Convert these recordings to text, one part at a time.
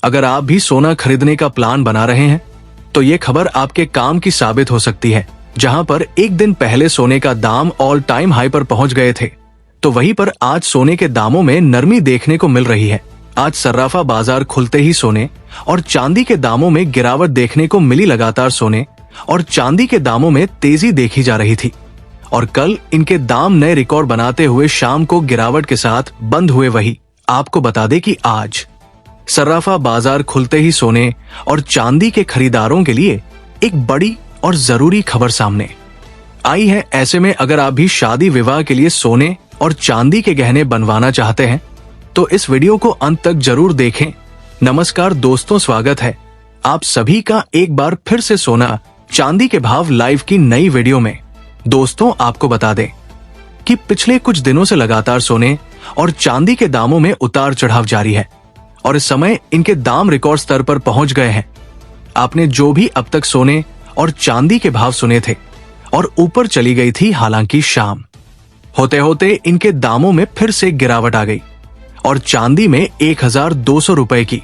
अगर आप भी सोना खरीदने का प्लान बना रहे हैं तो ये खबर आपके काम की साबित हो सकती है। जहां पर एक दिन पहले सोने का दाम ऑल टाइम हाई पर पहुंच गए थे, तो वहीं पर आज सोने के दामों में नरमी देखने को मिल रही है। आज सर्राफा बाजार खुलते ही सोने और चांदी के दामों में गिरावट देखने को मिली। लगातार सोने और चांदी के दामों में तेजी देखी जा रही थी और कल इनके दाम नए रिकॉर्ड बनाते हुए शाम को गिरावट के साथ बंद हुए। वही आपको बता दें कि आज सर्राफा बाजार खुलते ही सोने और चांदी के खरीदारों के लिए एक बड़ी और जरूरी खबर सामने आई है। ऐसे में अगर आप भी शादी विवाह के लिए सोने और चांदी के गहने बनवाना चाहते हैं तो इस वीडियो को अंत तक जरूर देखें। नमस्कार दोस्तों, स्वागत है आप सभी का एक बार फिर से सोना चांदी के भाव लाइव की नई वीडियो में। दोस्तों, आपको बता दें कि पिछले कुछ दिनों से लगातार सोने और चांदी के दामों में उतार चढ़ाव जारी है और इस समय इनके दाम रिकॉर्ड स्तर पर पहुंच गए हैं। आपने जो भी अब तक सोने और चांदी के भाव सुने थे और ऊपर चली गई थी, हालांकि शाम होते होते इनके दामों में फिर से गिरावट आ गई और चांदी में 1200 रुपए की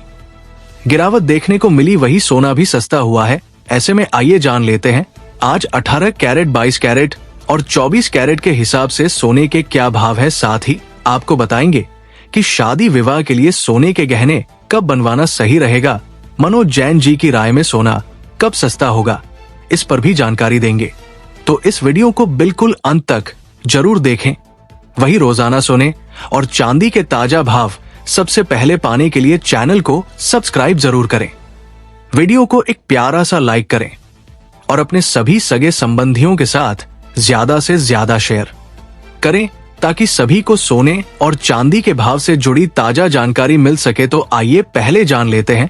गिरावट देखने को मिली। वही सोना भी सस्ता हुआ है। ऐसे में आइए जान लेते हैं आज 18 कैरेट, 22 कैरेट और 24 कैरेट के हिसाब से सोने के क्या भाव है। साथ ही आपको बताएंगे कि शादी विवाह के लिए सोने के गहने कब बनवाना सही रहेगा। मनोज जैन जी की राय में सोना कब सस्ता होगा, इस पर भी जानकारी देंगे, तो इस वीडियो को बिल्कुल अंत तक जरूर देखें। वही रोजाना सोने और चांदी के ताजा भाव सबसे पहले पाने के लिए चैनल को सब्सक्राइब जरूर करें, वीडियो को एक प्यारा सा लाइक करें और अपने सभी सगे संबंधियों के साथ ज्यादा से ज्यादा शेयर करें ताकि सभी को सोने और चांदी के भाव से जुड़ी ताजा जानकारी मिल सके। तो आइए पहले जान लेते हैं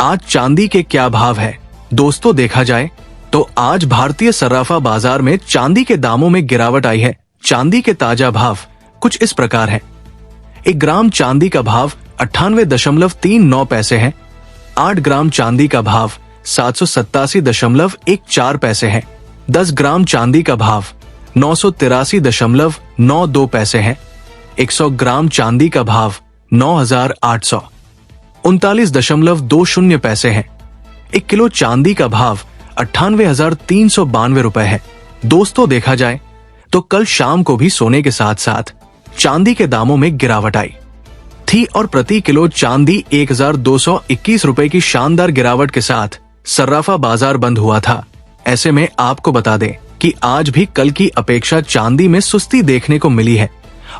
आज चांदी के क्या भाव है। दोस्तों, देखा जाए तो आज भारतीय सर्राफा बाजार में चांदी के दामों में गिरावट आई है। चांदी के ताजा भाव कुछ इस प्रकार है। 1 ग्राम चांदी का भाव 98.39 पैसे है। 8 ग्राम चांदी का भाव 787.14 पैसे है। 10 ग्राम चांदी का भाव 983.92 पैसे है। 100 ग्राम चांदी का भाव 9839.20 पैसे है। 1 किलो चांदी का भाव 98,392 रुपए है। दोस्तों, देखा जाए तो कल शाम को भी सोने के साथ साथ चांदी के दामों में गिरावट आई थी और प्रति किलो चांदी 1,221 रुपए की शानदार गिरावट के साथ सर्राफा बाजार बंद हुआ था। ऐसे में आपको बता दें कि आज भी कल की अपेक्षा चांदी में सुस्ती देखने को मिली है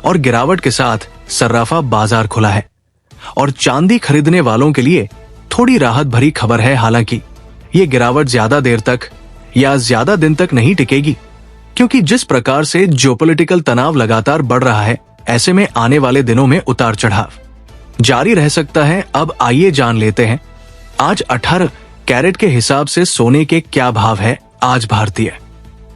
और गिरावट के साथ सर्राफा बाजार खुला है और चांदी खरीदने वालों के लिए थोड़ी राहत भरी खबर है। हालांकि ये गिरावट ज्यादा देर तक या ज्यादा दिन तक नहीं टिकेगी, क्योंकि जिस प्रकार से जियोपॉलिटिकल तनाव लगातार बढ़ रहा है, ऐसे में आने वाले दिनों में उतार चढ़ाव जारी रह सकता है। अब आइए जान लेते हैं आज 18 कैरेट के हिसाब से सोने के क्या भाव है। आज भारतीय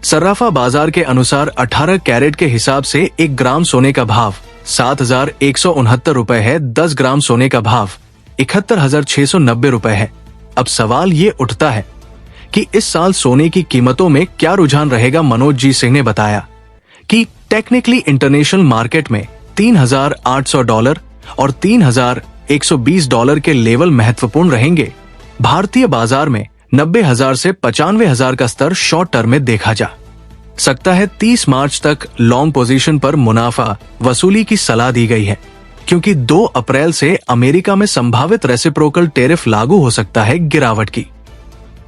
सर्राफा बाजार के अनुसार 18 कैरेट के हिसाब से 1 ग्राम सोने का भाव 7,169 रुपए है। 10 ग्राम सोने का भाव 71,690 रुपए है। अब सवाल ये उठता है कि इस साल सोने की कीमतों में क्या रुझान रहेगा। मनोज जी सिंह ने बताया कि टेक्निकली इंटरनेशनल मार्केट में $3,800 और $3,120 के लेवल महत्वपूर्ण रहेंगे। भारतीय बाजार में 90,000 से 95,000 का स्तर शॉर्ट टर्म में देखा जा सकता है। 30 मार्च तक लॉन्ग पोजीशन पर मुनाफा वसूली की सलाह दी गई है, क्योंकि 2 अप्रैल से अमेरिका में संभावित रेसिप्रोकल टैरिफ लागू हो सकता है। गिरावट की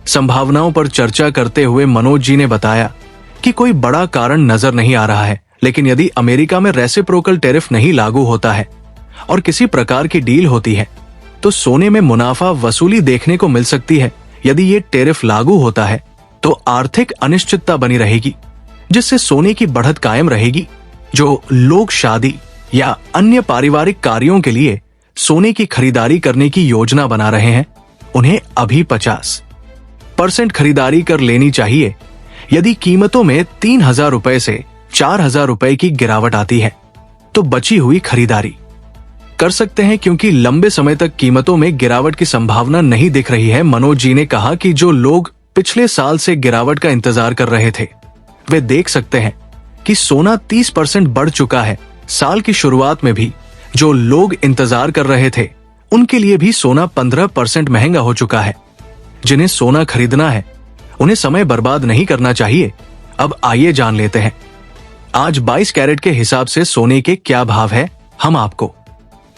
संभावनाओं पर चर्चा करते हुए मनोज जी ने बताया कि कोई बड़ा कारण नजर नहीं आ रहा है, लेकिन यदि अमेरिका में रेसिप्रोकल टैरिफ नहीं लागू होता है और किसी प्रकार की डील होती है तो सोने में मुनाफा वसूली देखने को मिल सकती है। यदि ये टैरिफ लागू होता है तो आर्थिक अनिश्चितता बनी रहेगी, जिससे सोने की बढ़त कायम रहेगी। जो लोग शादी या अन्य पारिवारिक कार्यों के लिए सोने की खरीदारी करने की योजना बना रहे हैं, उन्हें अभी 50% खरीदारी कर लेनी चाहिए। यदि कीमतों में 3,000 रुपए से 4,000 रुपए की गिरावट आती है तो बची हुई खरीदारी कर सकते हैं, क्योंकि लंबे समय तक कीमतों में गिरावट की संभावना नहीं दिख रही है। मनोज जी ने कहा कि जो लोग पिछले साल से गिरावट का इंतजार कर रहे थे, वे देख सकते हैं कि सोना 30% बढ़ चुका है। साल की शुरुआत में भी जो लोग इंतजार कर रहे थे, उनके लिए भी सोना 15% महंगा हो चुका है। जिन्हें सोना खरीदना है उन्हें समय बर्बाद नहीं करना चाहिए। अब आइए जान लेते हैं आज 22 कैरेट के हिसाब से सोने के क्या भाव है। हम आपको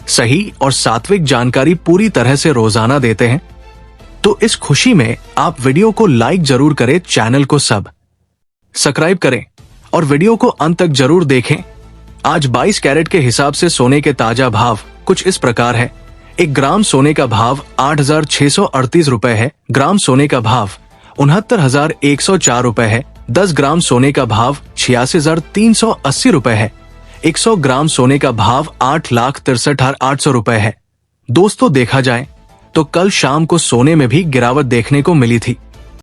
सही और सात्विक जानकारी पूरी तरह से रोजाना देते हैं, तो इस खुशी में आप वीडियो को लाइक जरूर करें, चैनल को सब्सक्राइब करें और वीडियो को अंत तक जरूर देखें। आज 22 कैरेट के हिसाब से सोने के ताजा भाव कुछ इस प्रकार है। 1 ग्राम सोने का भाव 8,638 रुपए है। ग्राम सोने का भाव 69,104 रुपए है। 10 ग्राम सोने का भाव 86,380 रुपए है। 100 ग्राम सोने का भाव 8,63,800 रुपए है। दोस्तों देखा जाए तो कल शाम को सोने में भी गिरावट देखने को मिली थी।